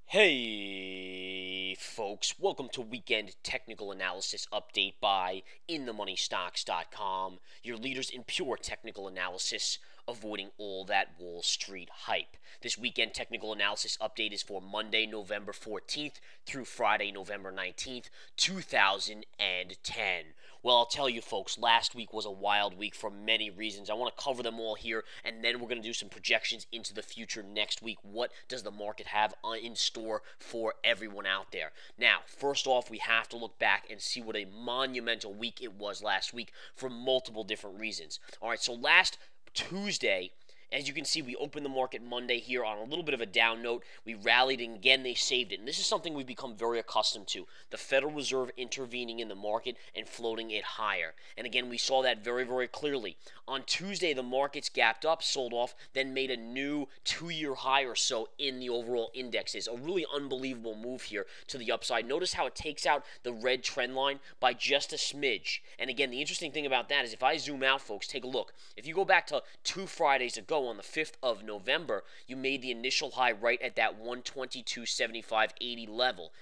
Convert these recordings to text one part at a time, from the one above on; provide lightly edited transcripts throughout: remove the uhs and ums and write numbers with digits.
Hey, folks, welcome to Weekend Technical Analysis Update by InTheMoneyStocks.com, your leaders in pure technical analysis, avoiding all that Wall Street hype. This Weekend Technical Analysis Update is for Monday, November 14th through Friday, November 19th, 2010. Well, I'll tell you, folks, last week was a wild week for many reasons. I want to cover them all here, and then we're going to do some projections into the future next week. What does the market have in store for everyone out there? Now, first off, we have to look back and see what a monumental week it was last week for multiple different reasons. All right, so last Tuesday, as you can see, we opened the market Monday here on a little bit of a down note. We rallied, and again, they saved it. And this is something we've become very accustomed to. The Federal Reserve intervening in the market and floating it higher. And again, we saw that very, very clearly. On Tuesday, the markets gapped up, sold off, then made a new two-year high or so in the overall indexes. A really unbelievable move here to the upside. Notice how it takes out the red trend line by just a smidge. And again, the interesting thing about that is if I zoom out, folks, take a look. If you go back to 2 Fridays ago, on the 5th of November, you made the initial high right at that 122.75.80 level.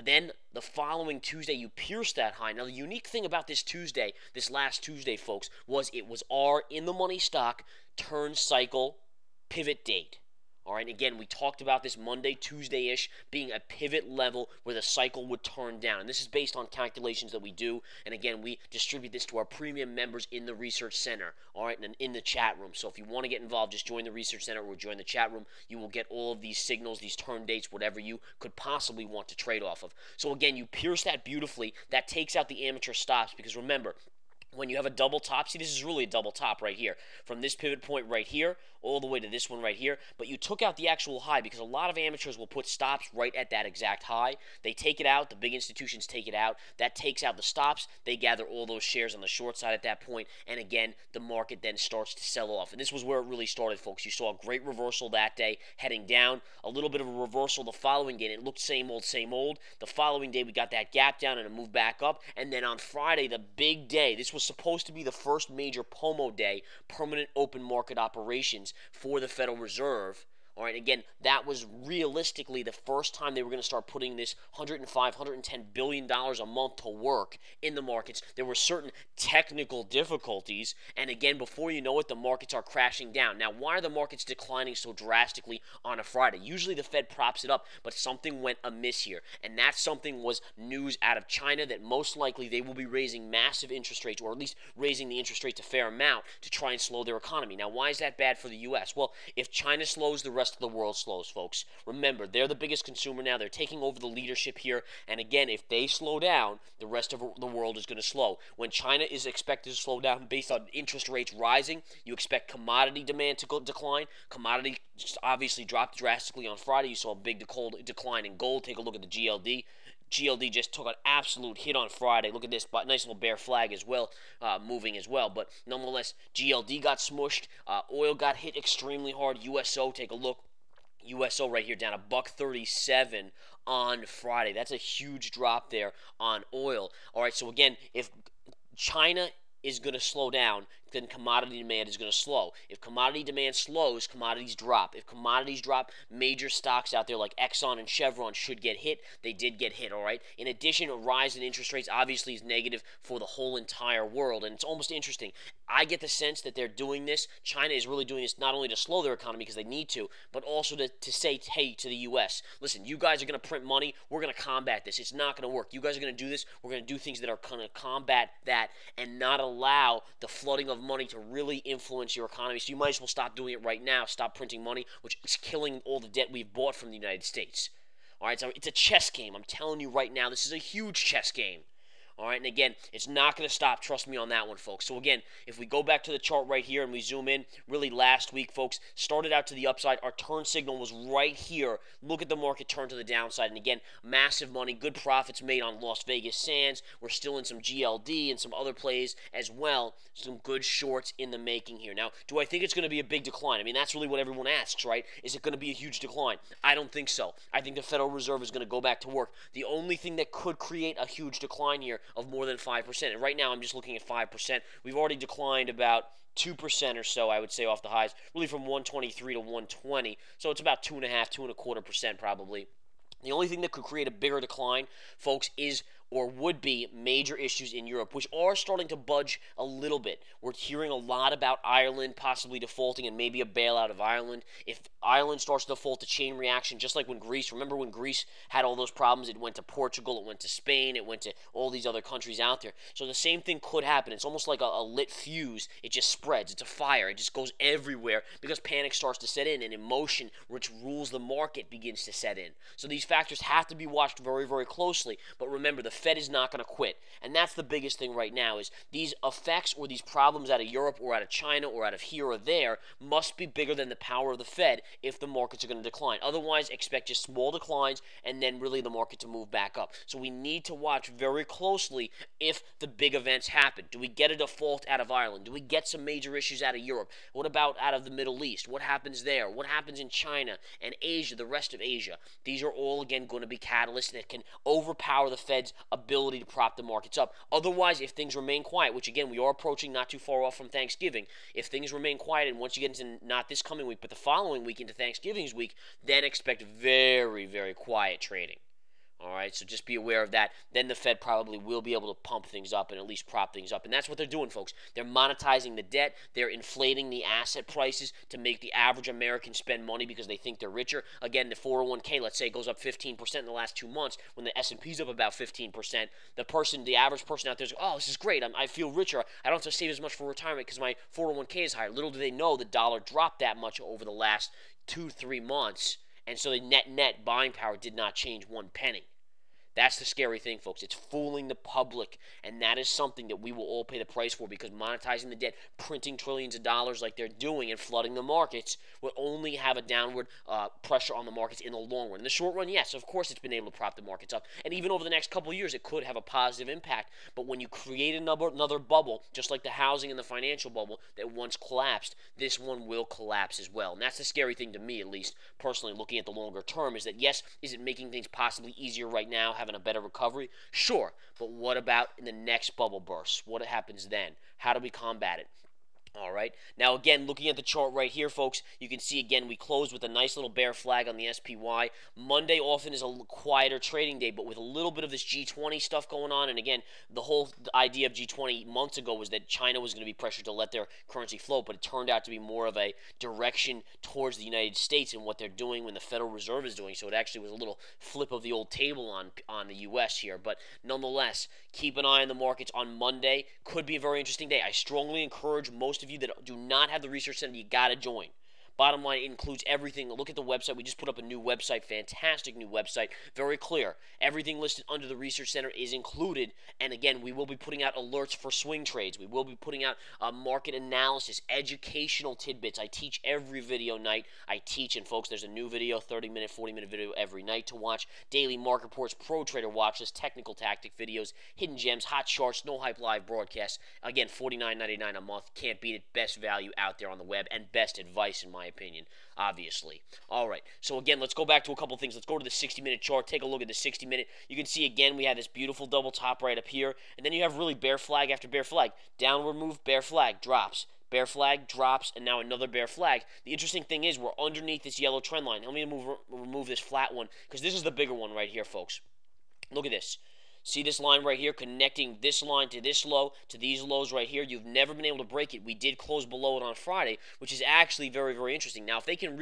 Then the following Tuesday, you pierced that high. Now, the unique thing about this Tuesday, this last Tuesday, folks, was it was our in-the-money stock turn cycle pivot date. All right, again, we talked about this Monday, Tuesday-ish being a pivot level where the cycle would turn down. And this is based on calculations that we do. And again, we distribute this to our premium members in the Research Center, all right, and in the chat room. So if you want to get involved, just join the Research Center or join the chat room. You will get all of these signals, these turn dates, whatever you could possibly want to trade off of. So again, you pierce that beautifully. That takes out the amateur stops because remember, when you have a double top, see, this is really a double top right here. From this pivot point right here all the way to this one right here. But you took out the actual high because a lot of amateurs will put stops right at that exact high. They take it out. The big institutions take it out. That takes out the stops. They gather all those shares on the short side at that point. And again, the market then starts to sell off. And this was where it really started, folks. You saw a great reversal that day heading down. A little bit of a reversal the following day. And it looked same old, same old. The following day, we got that gap down and a move back up. And then on Friday, the big day, this was supposed to be the first major POMO day, permanent open market operations for the Federal Reserve. All right, again, that was realistically the first time they were going to start putting this $105, $110 billion a month to work in the markets. There were certain technical difficulties, and again, before you know it, the markets are crashing down. Now, why are the markets declining so drastically on a Friday? Usually the Fed props it up, but something went amiss here, and that something was news out of China that most likely they will be raising massive interest rates, or at least raising the interest rates a fair amount to try and slow their economy. Now, why is that bad for the U.S.? Well, if China slows, the rest of the world slows, folks. Remember, they're the biggest consumer now. They're taking over the leadership here. And again, if they slow down, the rest of the world is going to slow. When China is expected to slow down based on interest rates rising, you expect commodity demand to decline. Commodity obviously dropped drastically on Friday. You saw a big decline in gold. Take a look at the GLD. GLD just took an absolute hit on Friday. Look at this, nice little bear flag as well, moving as well. But nonetheless, GLD got smushed. Oil got hit extremely hard. USO, take a look. USO right here down a $1.37 on Friday. That's a huge drop there on oil. All right, so again, if China is going to slow down, then commodity demand is going to slow. If commodity demand slows, commodities drop. If commodities drop, major stocks out there like Exxon and Chevron should get hit. They did get hit, all right? In addition, a rise in interest rates obviously is negative for the whole entire world, and it's almost interesting. I get the sense that they're doing this. China is really doing this not only to slow their economy because they need to, but also to say, hey, to the U.S., listen, you guys are going to print money. We're going to combat this. It's not going to work. You guys are going to do this. We're going to do things that are going to combat that and not allow the flooding of money to really influence your economy. So you might as well stop doing it right now. Stop printing money, which is killing all the debt we've bought from the United States. All right, so it's a chess game. I'm telling you right now, this is a huge chess game. All right, and again, it's not going to stop. Trust me on that one, folks. So again, if we go back to the chart right here and we zoom in, really last week, folks, started out to the upside. Our turn signal was right here. Look at the market turn to the downside. And again, massive money, good profits made on Las Vegas Sands. We're still in some GLD and some other plays as well. Some good shorts in the making here. Now, do I think it's going to be a big decline? I mean, that's really what everyone asks, right? Is it going to be a huge decline? I don't think so. I think the Federal Reserve is going to go back to work. The only thing that could create a huge decline here of more than 5%. And right now I'm just looking at 5%. We've already declined about 2% or so, I would say, off the highs, really from 123 to 120. So it's about 2.5%, 2.25% probably. The only thing that could create a bigger decline, folks, is or would be major issues in Europe, which are starting to budge a little bit. We're hearing a lot about Ireland possibly defaulting and maybe a bailout of Ireland. If Ireland starts to default, a chain reaction, just like when Greece, remember when Greece had all those problems? It went to Portugal, it went to Spain, it went to all these other countries out there. So the same thing could happen. It's almost like a lit fuse. It just spreads. It's a fire. It just goes everywhere because panic starts to set in and emotion, which rules the market, begins to set in. So these factors have to be watched very, very closely. But remember, the Fed is not going to quit. And that's the biggest thing right now is these effects or these problems out of Europe or out of China or out of here or there must be bigger than the power of the Fed if the markets are going to decline. Otherwise, expect just small declines and then really the market to move back up. So we need to watch very closely if the big events happen. Do we get a default out of Ireland? Do we get some major issues out of Europe? What about out of the Middle East? What happens there? What happens in China and Asia, the rest of Asia? These are all, again, going to be catalysts that can overpower the Fed's ability to prop the markets up. Otherwise, if things remain quiet, which again we are approaching not too far off from Thanksgiving, if things remain quiet and once you get into not this coming week but the following week into Thanksgiving's week, then expect very, very quiet trading. All right, so just be aware of that. Then the Fed probably will be able to pump things up and at least prop things up. And that's what they're doing, folks. They're monetizing the debt. They're inflating the asset prices to make the average American spend money because they think they're richer. Again, the 401k, let's say, goes up 15% in the last 2 months when the S&P's up about 15%. The average person out there is, oh, this is great. I feel richer. I don't have to save as much for retirement because my 401k is higher. Little do they know the dollar dropped that much over the last 2-3 months. And so the net buying power did not change one penny. That's the scary thing, folks. It's fooling the public, and that is something that we will all pay the price for because monetizing the debt, printing trillions of dollars like they're doing and flooding the markets will only have a downward pressure on the markets in the long run. In the short run, yes, of course it's been able to prop the markets up, and even over the next couple of years it could have a positive impact. But when you create another bubble, just like the housing and the financial bubble that once collapsed, this one will collapse as well. And that's the scary thing to me, at least, personally, looking at the longer term, is that, yes, is it making things possibly easier right now, having a better recovery? Sure, but what about in the next bubble burst? What happens then? How do we combat it? All right. Now, again, looking at the chart right here, folks, you can see, again, we closed with a nice little bear flag on the SPY. Monday often is a quieter trading day, but with a little bit of this G20 stuff going on, and again, the whole idea of G20 months ago was that China was going to be pressured to let their currency float, but it turned out to be more of a direction towards the United States and what they're doing when the Federal Reserve is doing. So it actually was a little flip of the old table on the U.S. here. But nonetheless, keep an eye on the markets on Monday. Could be a very interesting day. I strongly encourage most of you that do not have the research center, you got to join. Bottom line, it includes everything. Look at the website. We just put up a new website, fantastic new website, very clear. Everything listed under the Research Center is included. And again, we will be putting out alerts for swing trades. We will be putting out market analysis, educational tidbits. I teach every video night. I teach, and folks, there's a new video, 30-minute, 40-minute video every night to watch. Daily market reports, pro trader watches, technical tactic videos, hidden gems, hot charts, no hype live broadcasts. Again, $49.99 a month. Can't beat it. Best value out there on the web and best advice in my opinion, obviously. All right, so again, let's go back to a couple things. Let's go to the 60-minute chart. Take a look at the 60-minute. You can see, again, we have this beautiful double top right up here, and then you have really bear flag after bear flag. Downward move, bear flag, drops. Bear flag, drops, and now another bear flag. The interesting thing is we're underneath this yellow trend line. Let me remove this flat one, because this is the bigger one right here, folks. Look at this. See this line right here connecting this line to this low to these lows right here? You've never been able to break it. We did close below it on Friday, which is actually very, very interesting. Now, if they can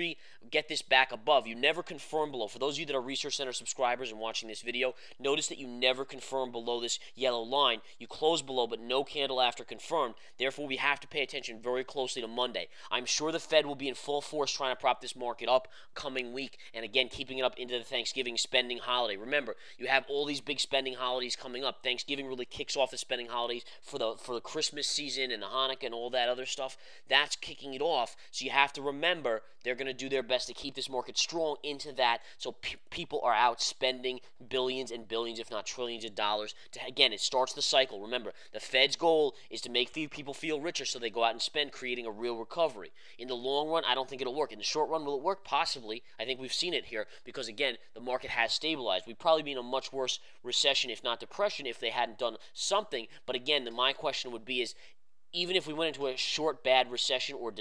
get this back above, you never confirm below. For those of you that are Research Center subscribers and watching this video, notice that you never confirm below this yellow line. You close below, but no candle after confirmed. Therefore, we have to pay attention very closely to Monday. I'm sure the Fed will be in full force trying to prop this market up coming week, and again, keeping it up into the Thanksgiving spending holiday. Remember, you have all these big spending holidays coming up. Thanksgiving really kicks off the spending holidays for the Christmas season and the Hanukkah and all that other stuff. That's kicking it off. So you have to remember they're going to do their best to keep this market strong into that. So people are out spending billions and billions, if not trillions of dollars. Again, it starts the cycle. Remember, the Fed's goal is to make people feel richer so they go out and spend, creating a real recovery. In the long run, I don't think it'll work. In the short run, will it work? Possibly. I think we've seen it here because, again, the market has stabilized. We'd probably be in a much worse recession, if not depression, if they hadn't done something. But again, my question would be is even if we went into a short bad recession or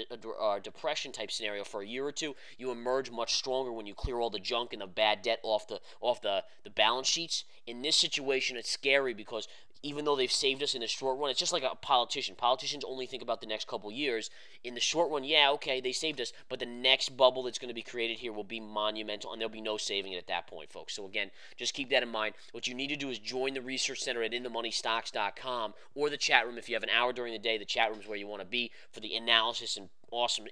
depression type scenario for a year or two, you emerge much stronger when you clear all the junk and the bad debt off the balance sheets. In this situation, it's scary because even though they've saved us in the short run, it's just like a politician. Politicians only think about the next couple years. In the short run, yeah, okay, they saved us, but the next bubble that's going to be created here will be monumental, and there'll be no saving it at that point, folks. So again, just keep that in mind. What you need to do is join the research center at inthemoneystocks.com or the chat room if you have an hour during the day. The chat room is where you want to be for the analysis and awesome,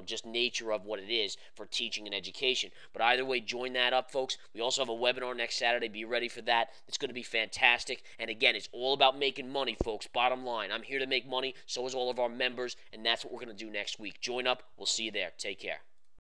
just nature of what it is for teaching and education. But either way, join that up, folks. We also have a webinar next Saturday. Be ready for that. It's going to be fantastic. And again, it's all about making money, folks. Bottom line, I'm here to make money. So is all of our members, and that's what we're going to do next week. Join up. We'll see you there. Take care.